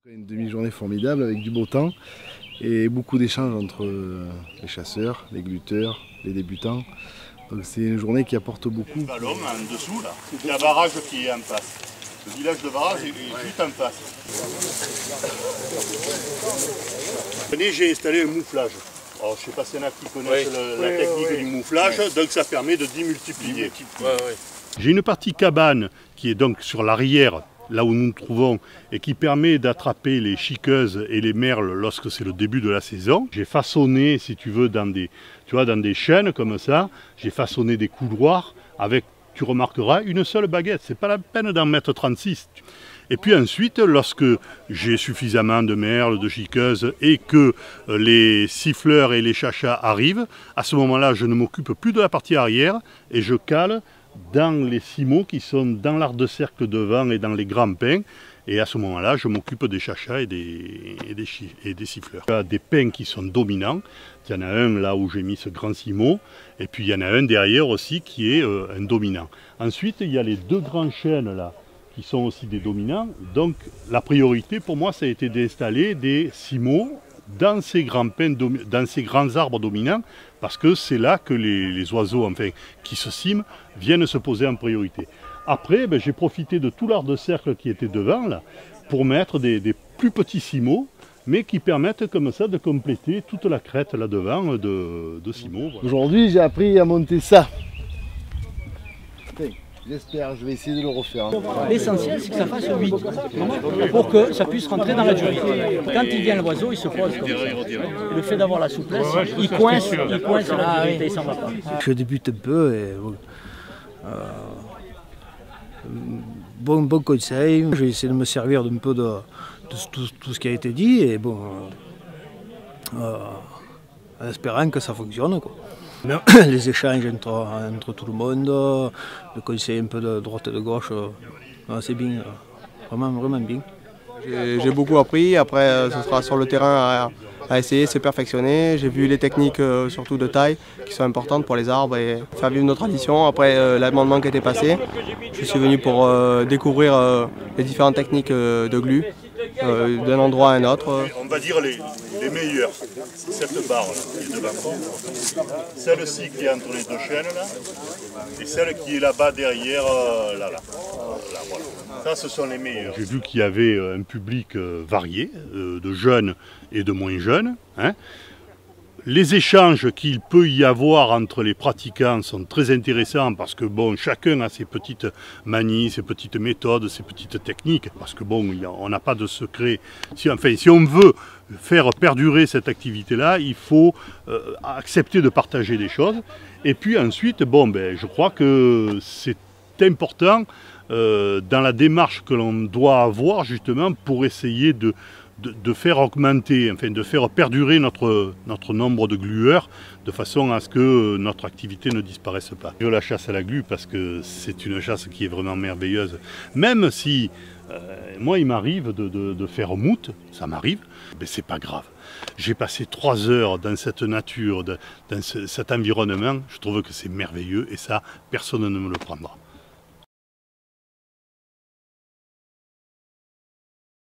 Une demi-journée formidable avec du beau temps et beaucoup d'échanges entre les chasseurs, les gluteurs, les débutants. Donc c'est une journée qui apporte beaucoup. Le ballon en dessous là, c'est la barrage qui est en face. Le village de barrage est juste en face. J'ai installé un mouflage. Alors, je ne sais pas s'il y en a qui connaissent la technique du mouflage, donc ça permet de démultiplier. J'ai une partie cabane qui est donc sur l'arrière, là où nous nous trouvons, et qui permet d'attraper les chiqueuses et les merles lorsque c'est le début de la saison. J'ai façonné, si tu veux, dans des chaînes comme ça, j'ai façonné des couloirs avec, tu remarqueras, une seule baguette. C'est pas la peine d'en mettre 36. Et puis ensuite, lorsque j'ai suffisamment de merles, de chiqueuses et que les siffleurs et les chachas arrivent, à ce moment-là, je ne m'occupe plus de la partie arrière et je cale dans les cimaux qui sont dans l'arc de cercle devant et dans les grands pins. Et à ce moment-là, je m'occupe des chachas et des siffleurs. Il y a des pins qui sont dominants. Il y en a un là où j'ai mis ce grand cimot. Et puis il y en a un derrière aussi qui est un dominant. Ensuite, il y a les deux grands chênes là qui sont aussi des dominants. Donc la priorité pour moi, ça a été d'installer des cimaux dans ces grands pins, dans ces grands arbres dominants, parce que c'est là que les oiseaux qui se ciment viennent se poser en priorité. Après, j'ai profité de tout l'arc de cercle qui était devant là, pour mettre des plus petits cimaux, mais qui permettent comme ça de compléter toute la crête là devant de cimaux. Voilà. Aujourd'hui, j'ai appris à monter ça. J'espère, je vais essayer de le refaire. L'essentiel, c'est que ça fasse 8 pour que ça puisse rentrer dans la durée. Quand il vient l'oiseau, il se pose comme ça. Et le fait d'avoir la souplesse, il coince là, et ça ne va pas. Je débute un peu et bon conseil. J'ai essayé de me servir d'un peu de tout ce qui a été dit et bon, en espérant que ça fonctionne, quoi. Les échanges entre tout le monde, le conseil un peu de droite et de gauche, c'est bien, vraiment bien. J'ai beaucoup appris, après ce sera sur le terrain à essayer de se perfectionner. J'ai vu les techniques surtout de taille qui sont importantes pour les arbres et faire vivre nos traditions. Après l'amendement qui a été passé, je suis venu pour découvrir les différentes techniques de glu. D'un endroit à un autre. On va dire les meilleures, cette barre là, qui est devant. Celle-ci qui est entre les deux chaînes là, et celle qui est là-bas derrière, là, voilà. Ça, ce sont les meilleures. J'ai vu qu'il y avait un public varié, de jeunes et de moins jeunes. Hein. Les échanges qu'il peut y avoir entre les pratiquants sont très intéressants parce que bon, chacun a ses petites manies, ses petites méthodes, ses petites techniques. Parce que bon, on n'a pas de secret. Si on veut faire perdurer cette activité-là, il faut accepter de partager des choses. Et puis ensuite, je crois que c'est important dans la démarche que l'on doit avoir justement pour essayer de faire augmenter, de faire perdurer notre nombre de glueurs de façon à ce que notre activité ne disparaisse pas. Je la chasse à la glu parce que c'est une chasse qui est vraiment merveilleuse. Même si moi il m'arrive de faire moute, ça m'arrive, mais c'est pas grave. J'ai passé 3 heures dans cette nature, dans cet environnement, je trouve que c'est merveilleux et ça, personne ne me le prendra.